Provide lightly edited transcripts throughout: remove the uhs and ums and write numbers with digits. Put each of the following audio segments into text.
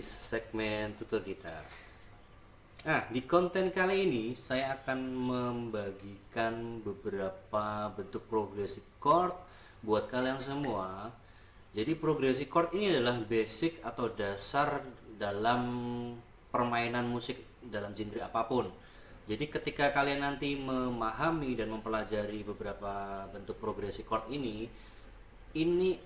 segmen tutur gitar. Nah, di konten kali ini saya akan membagikan beberapa bentuk progressive chord buat kalian semua. Jadi progressive chord ini adalah basic atau dasar dalam permainan musik dalam genre apapun. Jadi ketika kalian nanti memahami dan mempelajari beberapa bentuk progressive chord ini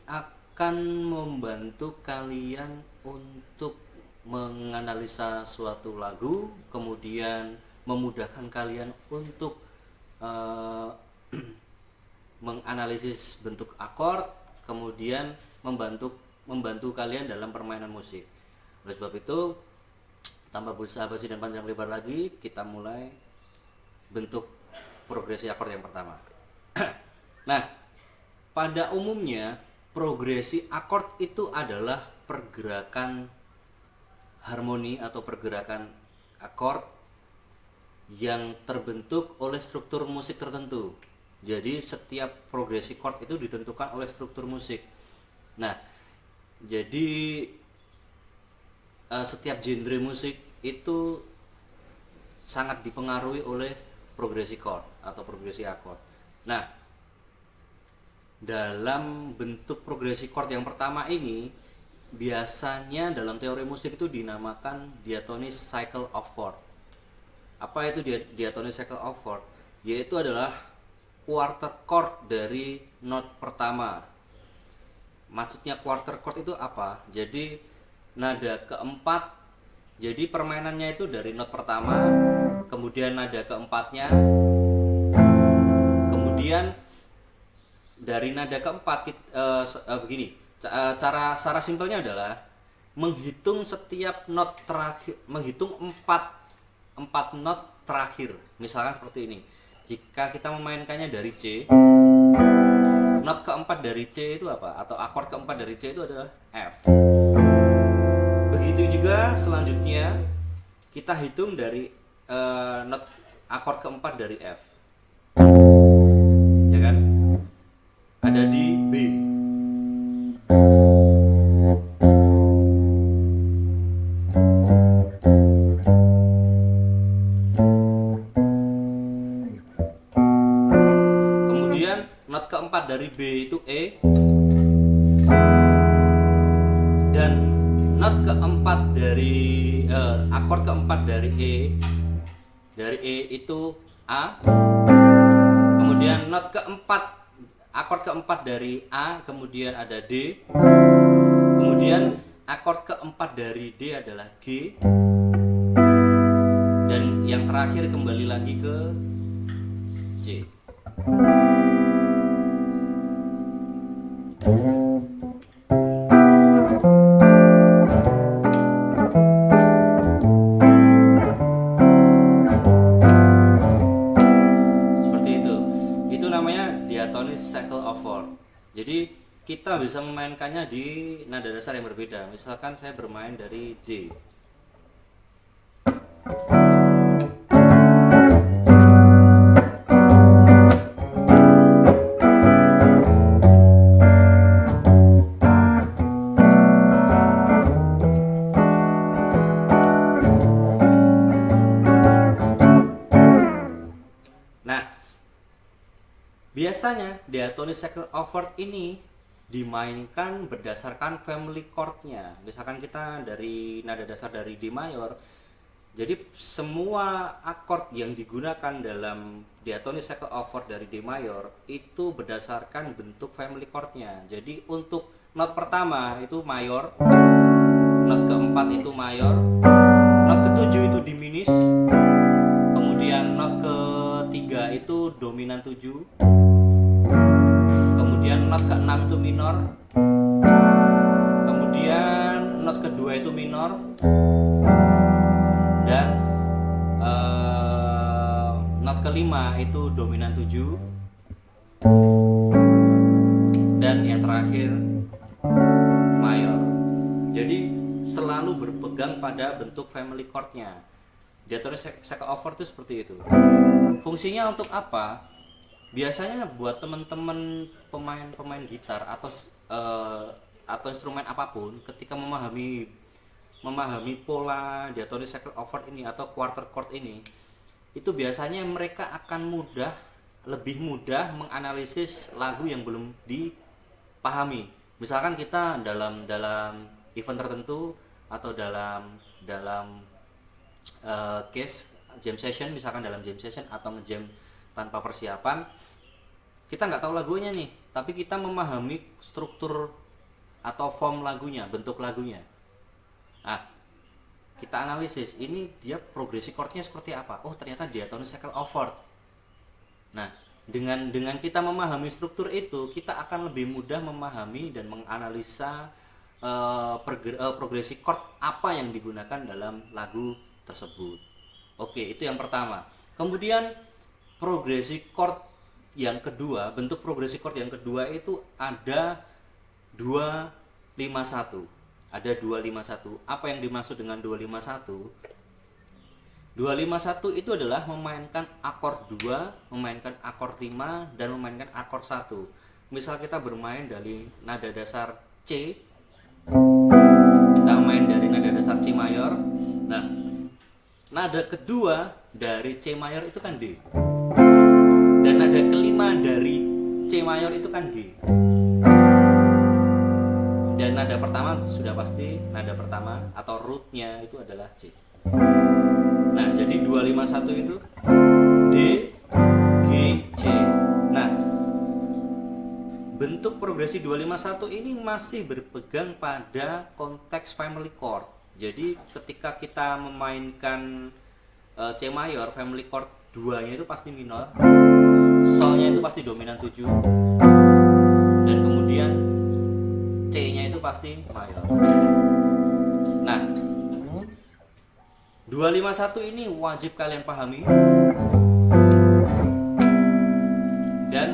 akan membantu kalian untuk menganalisa suatu lagu, kemudian memudahkan kalian untuk menganalisis bentuk akord, kemudian membantu kalian dalam permainan musik. Oleh sebab itu, tanpa basa-basi dan panjang lebar lagi, kita mulai bentuk progresi akord yang pertama. Nah, pada umumnya progresi akord itu adalah pergerakan harmoni atau pergerakan akord yang terbentuk oleh struktur musik tertentu. Jadi setiap progresi chord itu ditentukan oleh struktur musik. Nah, jadi setiap genre musik itu sangat dipengaruhi oleh progresi chord atau progresi akord. Nah, dalam bentuk progresi chord yang pertama ini biasanya dalam teori musik itu dinamakan diatonic cycle of fourth. Apa itu diatonic cycle of fourth? Yaitu adalah quarter chord dari not pertama. Maksudnya quarter chord itu apa? Jadi nada keempat. Jadi permainannya itu dari not pertama, kemudian nada keempatnya, kemudian dari nada keempat begini. Cara simpelnya adalah menghitung setiap not terakhir, menghitung empat not terakhir. Misalkan seperti ini. Jika kita memainkannya dari C, not keempat dari C itu apa? Atau akord keempat dari C itu adalah F. Begitu juga selanjutnya kita hitung dari not akord keempat dari F. Ya kan? Ada di B. Kemudian not keempat dari B itu E, dan not keempat dari akord keempat dari E itu A. Kemudian not keempat, akord keempat dari A, kemudian ada D. Kemudian akord keempat dari D adalah G. Dan yang terakhir kembali lagi ke C. Seperti itu. Itu namanya diatonic cycle of fourth. Jadi kita bisa memainkannya di nada dasar yang berbeda. Misalkan saya bermain dari D. Nah, biasanya diatonic cycle of fourth ini dimainkan berdasarkan family chordnya. Misalkan kita dari nada dasar dari D mayor, jadi semua akord yang digunakan dalam diatonic cycle of fourth dari D mayor itu berdasarkan bentuk family chordnya. Jadi untuk not pertama itu mayor, not keempat itu mayor, not ketujuh itu diminis, kemudian not ketiga itu dominan 7, kemudian not ke-6 itu minor, kemudian not kedua itu minor, dan not kelima itu dominan 7, dan yang terakhir mayor. Jadi selalu berpegang pada bentuk family chordnya. Diatonic cycle of fourth itu seperti itu. Fungsinya untuk apa? Biasanya buat teman-teman pemain gitar atau instrumen apapun, ketika memahami memahami pola diatonic cycle over ini atau quarter chord ini, itu biasanya mereka akan lebih mudah menganalisis lagu yang belum dipahami. Misalkan kita dalam event tertentu atau dalam case jam session, misalkan dalam jam session atau ngejam tanpa persiapan, kita nggak tahu lagunya nih, tapi kita memahami struktur atau form lagunya, bentuk lagunya. Nah, kita analisis ini dia progresi chordnya seperti apa. Oh, ternyata diatonic cycle over. Nah, dengan kita memahami struktur itu, kita akan lebih mudah memahami dan menganalisa progresi chord apa yang digunakan dalam lagu tersebut. Oke, itu yang pertama. Kemudian progresi chord yang kedua, bentuk progresi chord yang kedua itu ada 251. Ada 251. Apa yang dimaksud dengan 251? 251 itu adalah memainkan akord 2, memainkan akord 5, dan memainkan akord 1. Misal kita bermain dari nada dasar C, kita main dari nada dasar C mayor. Nah, nada kedua dari C mayor itu kan D, dan nada kelima dari C mayor itu kan G, dan nada pertama sudah pasti nada pertama atau rootnya itu adalah C. Nah, jadi 251 itu D, G, C. Nah, bentuk progresi 251 ini masih berpegang pada konteks family chord. Jadi ketika kita memainkan C mayor, family chord 2-nya itu pasti minor, solnya itu pasti dominan 7, dan kemudian C-nya itu pasti mayor. Nah, 251 ini wajib kalian pahami. Dan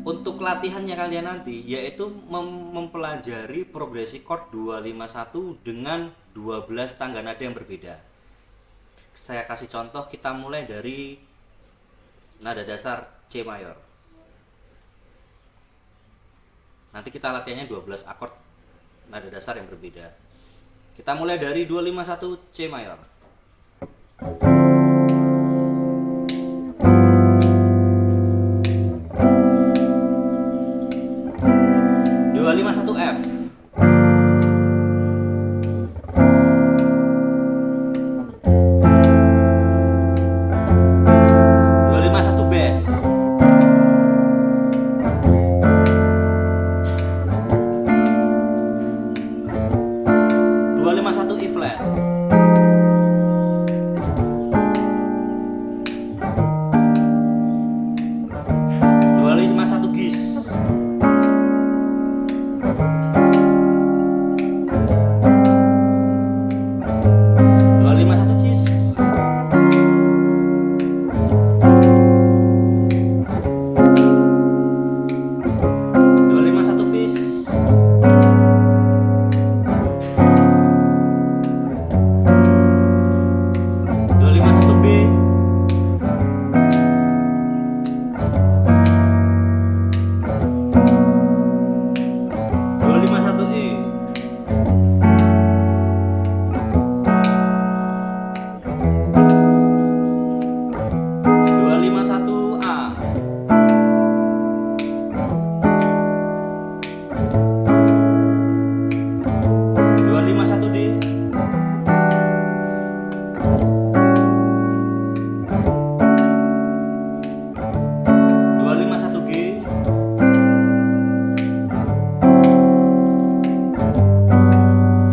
untuk latihannya kalian nanti yaitu mempelajari progresi chord 251 dengan 12 tangga nada yang berbeda. Saya kasih contoh, kita mulai dari nada dasar C mayor. Nanti kita latihannya 12 akord nada dasar yang berbeda. Kita mulai dari 251 C mayor. 251 F. 251 bass. 251 E flat. 251 gis. 251 cis. 251 vis. 251 B. 251 E. 251 A. 251 D. 251 G.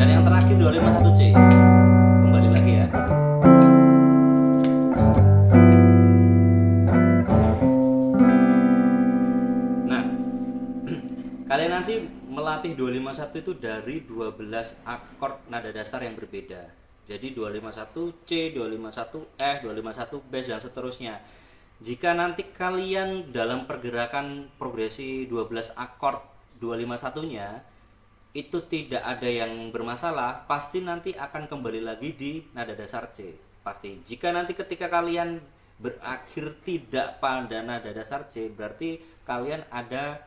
Dan yang terakhir 251 C. Kembali lagi ya. Nah, kalian nanti melatih 251 itu dari 12 akord nada dasar yang berbeda. Jadi 251 C, 251 F, 251 bass, dan seterusnya. Jika nanti kalian dalam pergerakan progresi 12 akord 251-nya itu tidak ada yang bermasalah, pasti nanti akan kembali lagi di nada dasar C. Pasti. Jika nanti ketika kalian berakhir tidak pada nada dasar C, berarti kalian ada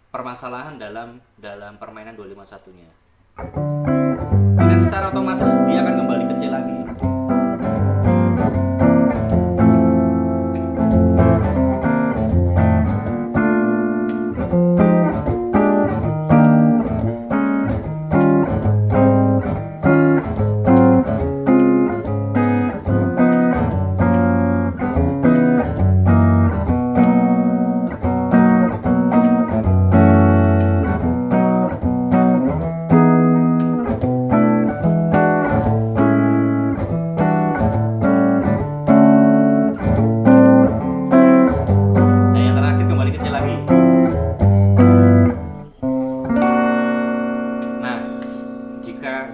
permasalahan dalam permainan 251-nya.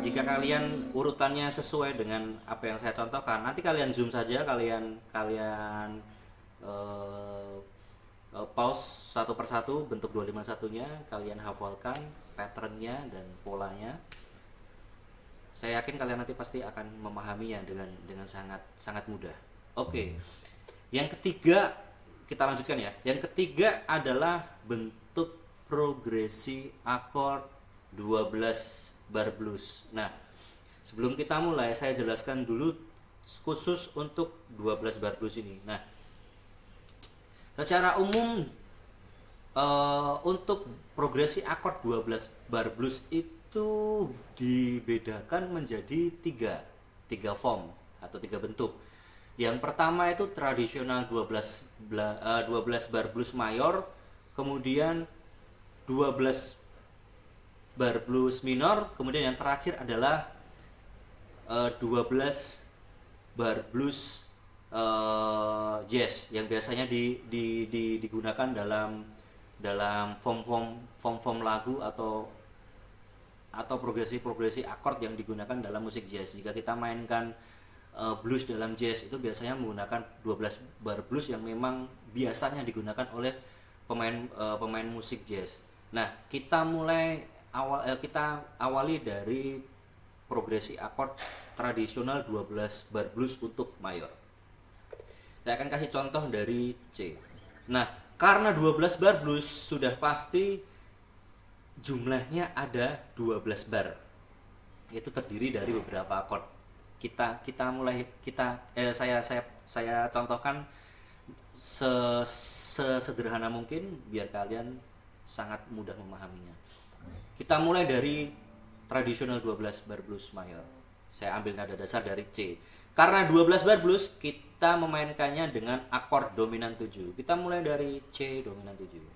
jika kalian urutannya sesuai dengan apa yang saya contohkan, nanti kalian zoom saja, kalian pause satu persatu bentuk 251-nya, kalian hafalkan patternnya dan polanya. Saya yakin kalian nanti pasti akan memahaminya dengan sangat mudah. Oke. Yang ketiga, kita lanjutkan ya. Yang ketiga adalah bentuk progresi akord 12 bar blues. Nah, sebelum kita mulai saya jelaskan dulu khusus untuk 12 bar blues ini. Nah, secara umum untuk progresi akord 12 bar blues itu dibedakan menjadi tiga form atau tiga bentuk. Yang pertama itu tradisional 12 bar blues mayor, kemudian 12 bar blues minor, kemudian yang terakhir adalah 12 bar blues jazz yang biasanya digunakan dalam form lagu atau progresi akord yang digunakan dalam musik jazz. Jika kita mainkan blues dalam jazz itu biasanya menggunakan 12 bar blues yang memang biasanya digunakan oleh pemain musik jazz. Nah, kita awali dari progresi akord tradisional 12 bar blues untuk mayor. Saya akan kasih contoh dari C. Nah, karena 12 bar blues sudah pasti jumlahnya ada 12 bar. Itu terdiri dari beberapa akord. Saya contohkan sesederhana mungkin biar kalian sangat mudah memahaminya. Kita mulai dari tradisional 12 bar blues mayor. Saya ambil nada dasar dari C. Karena 12 bar blues kita memainkannya dengan akord dominan 7. Kita mulai dari C dominan 7.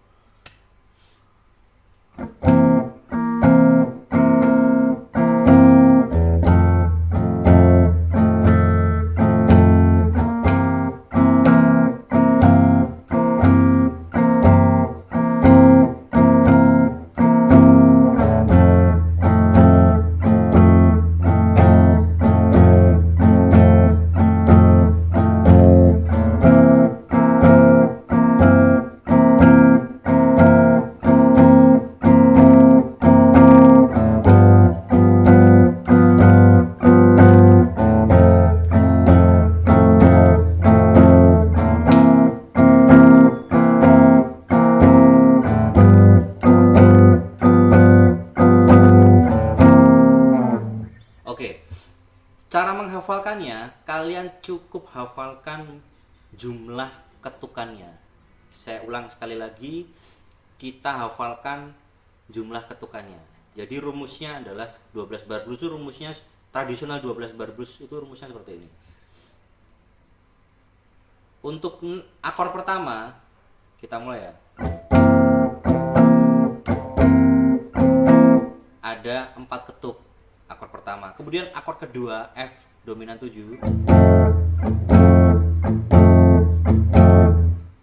Cara menghafalkannya, kalian cukup hafalkan jumlah ketukannya. Saya ulang sekali lagi, kita hafalkan jumlah ketukannya. Jadi rumusnya adalah 12 bar blues itu rumusnya tradisional 12 bar blues itu rumusnya seperti ini. Untuk akord pertama, kita mulai ya. Ada 4 ketuk akord pertama. Kemudian akord kedua F dominan 7.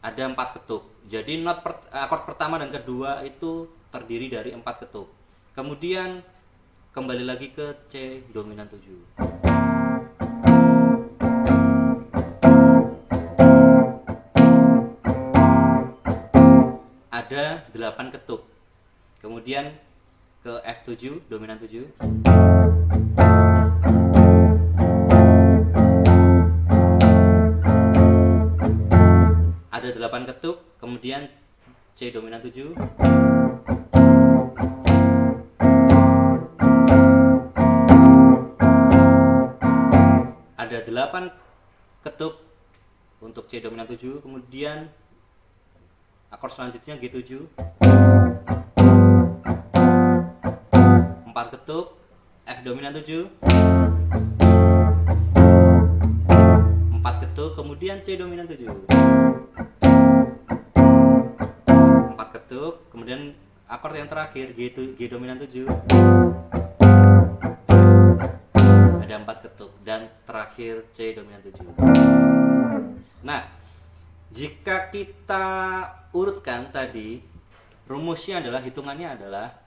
Ada 4 ketuk. Jadi akord pertama dan kedua itu terdiri dari 4 ketuk. Kemudian kembali lagi ke C dominan 7. Ada 8 ketuk. Kemudian ke F7 dominan 7. Ada 8 ketuk, kemudian C dominan 7. Ada 8 ketuk untuk C dominan 7, kemudian akord selanjutnya G7. 4 ketuk F dominan 7. 4 ketuk kemudian C dominan 7. 4 ketuk kemudian akord yang terakhir G dominan 7. Ada 4 ketuk dan terakhir C dominan 7. Nah, jika kita urutkan tadi, rumusnya adalah hitungannya adalah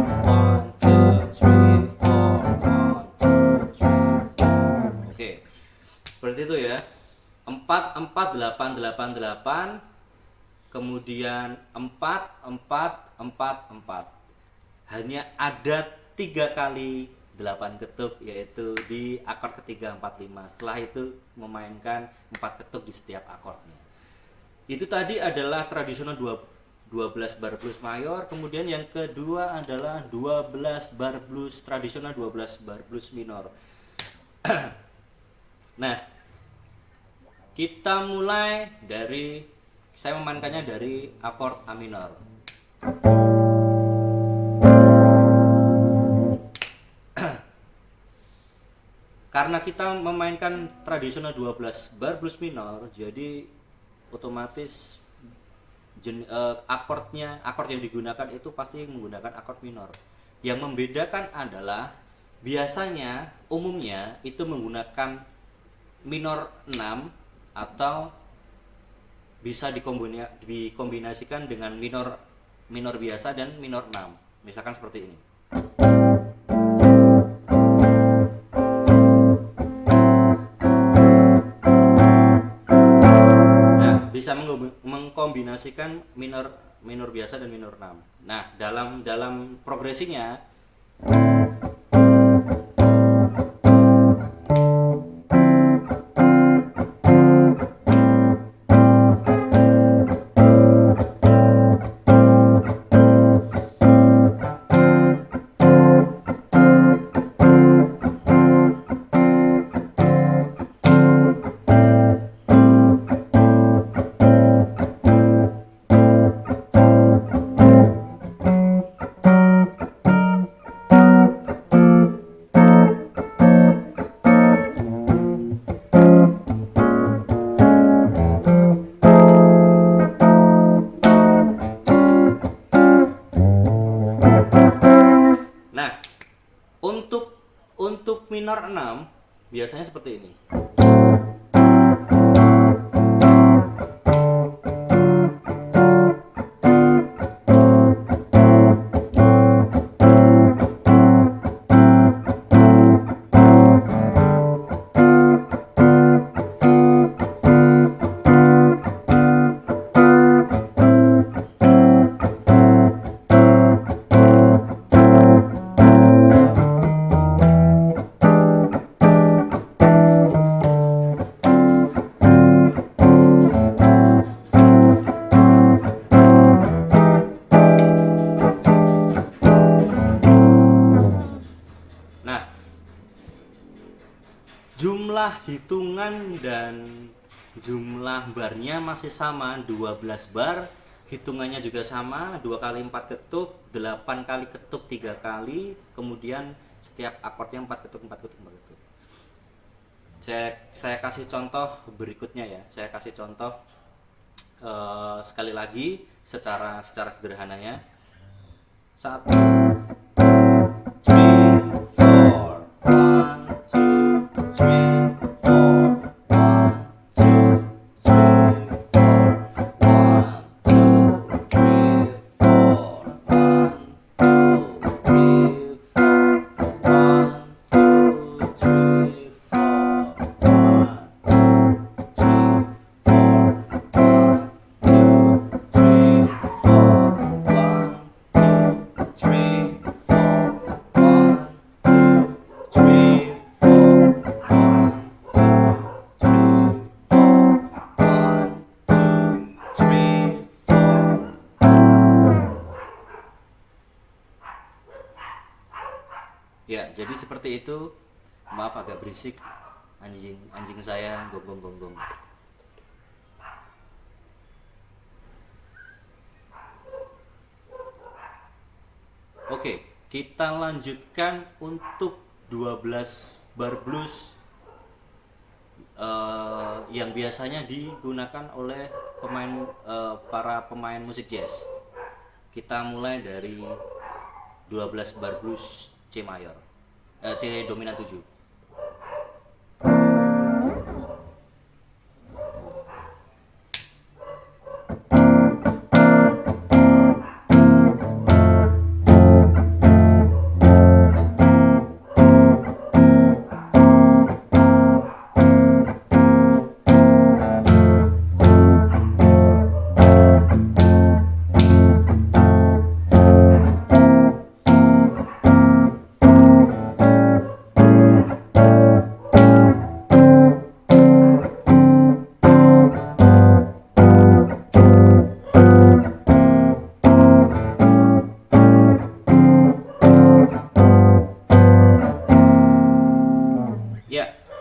One, two, three, four. One, two, three, four. Oke, seperti itu ya. 4 4 8 8 8, kemudian 4 4 4 4. Hanya ada 3 kali 8 ketuk, yaitu di akord ketiga 4 5. Setelah itu memainkan 4 ketuk di setiap akordnya. Itu tadi adalah tradisional 12 bar blues mayor. Kemudian yang kedua adalah 12 bar blues tradisional, 12 bar blues minor. Nah, kita mulai dari, saya memainkannya dari akord A minor. Karena kita memainkan tradisional 12 bar blues minor, jadi otomatis akord yang digunakan itu pasti menggunakan akord minor. Yang membedakan adalah biasanya umumnya itu menggunakan minor 6 atau bisa dikombinasikan dengan minor biasa dan minor 6. Misalkan seperti ini. Bisa mengkombinasikan minor biasa dan minor 6. Nah, dalam progresinya untuk minor 6 biasanya seperti ini. Jumlah hitungan dan jumlah barnya masih sama, 12 bar. Hitungannya juga sama, 2 kali 4 ketuk, 8 kali ketuk 3 kali, kemudian setiap akordnya 4 ketuk 4 ketuk 4 ketuk. Saya kasih contoh berikutnya ya. Saya kasih contoh sekali lagi secara sederhananya. 1 3 4 1 2 3 4 1 2 Ya, jadi seperti itu. Maaf agak berisik, anjing saya gonggong. Oke, kita lanjutkan untuk 12 bar blues yang biasanya digunakan oleh para pemain musik jazz. Kita mulai dari 12 bar blues C mayor, C dominan 7.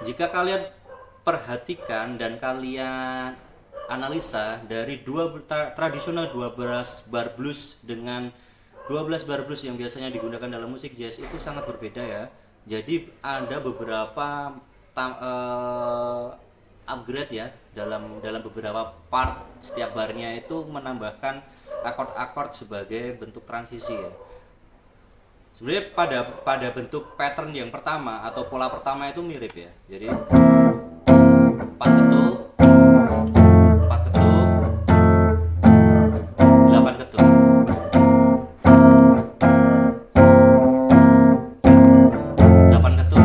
Jika kalian perhatikan dan kalian analisa dari tradisional 12 bar blues dengan 12 bar blues yang biasanya digunakan dalam musik jazz itu sangat berbeda ya. Jadi ada beberapa upgrade ya dalam beberapa part. Setiap barnya itu menambahkan akord-akord sebagai bentuk transisi ya. Sebenarnya pada bentuk pattern yang pertama atau pola pertama itu mirip ya. Jadi 4 ketuk, 4 ketuk, 8 ketuk. 8 ketuk.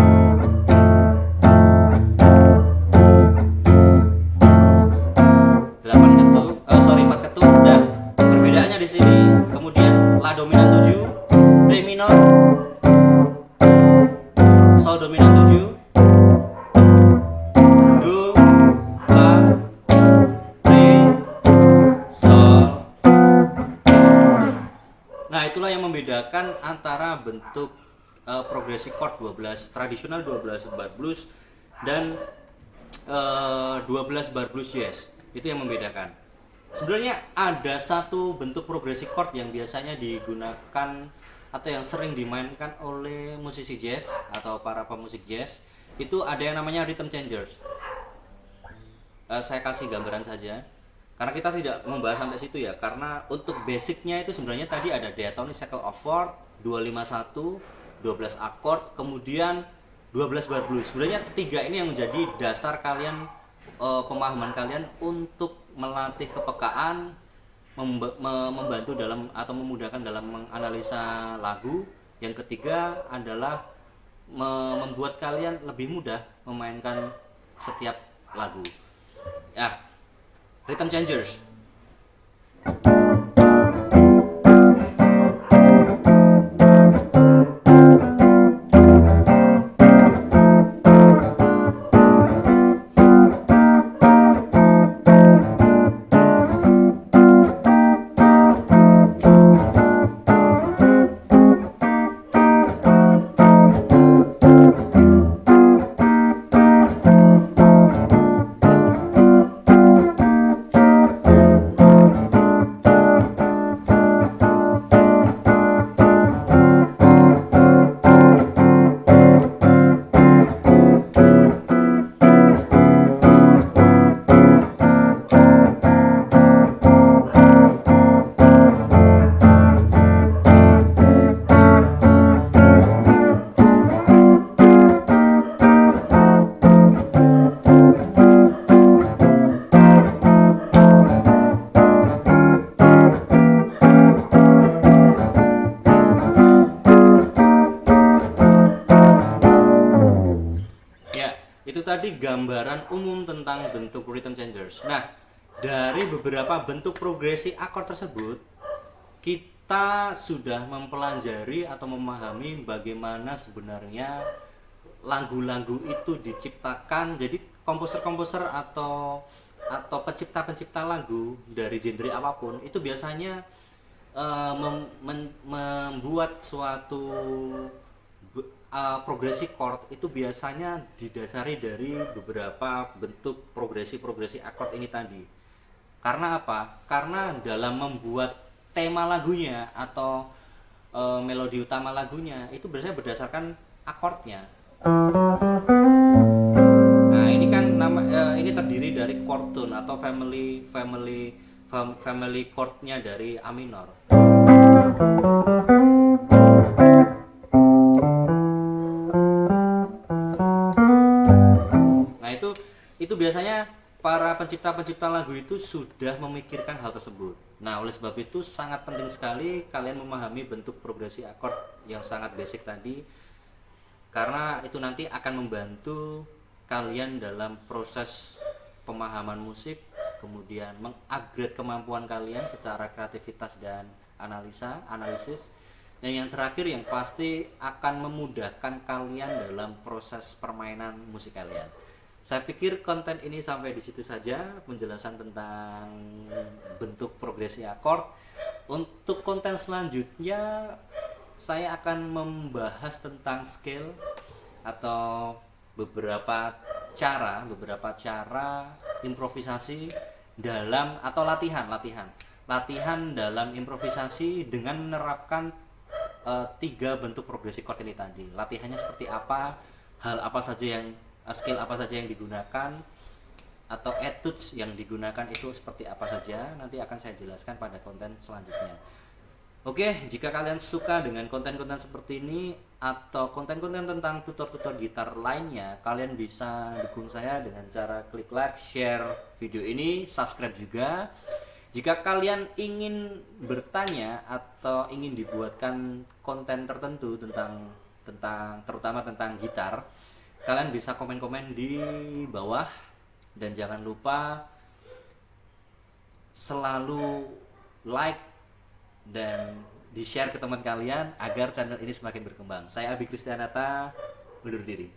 8 ketuk, 4 ketuk dan perbedaannya di sini. Kemudian La dominan 7, Re minor, Sol dominan 7, Do, La, Re, Sol. Nah, itulah yang membedakan antara bentuk progresi chord 12 tradisional 12 bar blues dan 12 bar blues jazz. Itu yang membedakan. Sebenarnya ada satu bentuk progresi chord yang biasanya digunakan atau yang sering dimainkan oleh musisi jazz atau para pemusik jazz. Itu ada yang namanya rhythm changers. Saya kasih gambaran saja karena kita tidak membahas sampai situ ya, karena untuk basicnya itu sebenarnya tadi ada diatonic cycle of fourth, 251, 12 akord, kemudian 12 bar blues. Sebenarnya tiga ini yang menjadi dasar kalian, pemahaman kalian untuk melatih kepekaan, membantu dalam atau memudahkan dalam menganalisa lagu. Yang ketiga adalah membuat kalian lebih mudah memainkan setiap lagu. Ya, rhythm changers. tentang bentuk rhythm changers. Nah, dari beberapa bentuk progresi akord tersebut, kita sudah mempelajari atau memahami bagaimana sebenarnya lagu-lagu itu diciptakan. Jadi komposer-komposer atau pencipta-pencipta lagu dari genre apapun itu biasanya membuat suatu progresi chord itu biasanya didasari dari beberapa bentuk progresi akord ini tadi. Karena apa? Karena dalam membuat tema lagunya atau melodi utama lagunya itu biasanya berdasarkan akordnya. Nah, ini kan ini terdiri dari chord tone atau family chordnya dari A minor. Nah, itu biasanya para pencipta lagu itu sudah memikirkan hal tersebut. Nah, oleh sebab itu sangat penting sekali kalian memahami bentuk progresi akord yang sangat basic tadi, karena itu nanti akan membantu kalian dalam proses pemahaman musik, kemudian mengupgrade kemampuan kalian secara kreativitas dan analisis, dan yang terakhir yang pasti akan memudahkan kalian dalam proses permainan musik kalian. Saya pikir konten ini sampai di situ saja penjelasan tentang bentuk progresi akord. Untuk konten selanjutnya saya akan membahas tentang scale atau beberapa cara improvisasi dalam atau latihan dalam improvisasi dengan menerapkan 3 bentuk progresi chord ini tadi. Latihannya seperti apa, skill apa saja yang digunakan, atau etudes yang digunakan itu seperti apa saja, nanti akan saya jelaskan pada konten selanjutnya. Oke, jika kalian suka dengan konten-konten seperti ini atau konten-konten tentang tutor-tutor gitar lainnya, kalian bisa dukung saya dengan cara klik like, share video ini, subscribe juga. Jika kalian ingin bertanya atau ingin dibuatkan konten tertentu terutama tentang gitar, kalian bisa komen-komen di bawah, dan jangan lupa selalu like dan di-share ke teman kalian agar channel ini semakin berkembang. Saya Abi Kristianata, undur diri.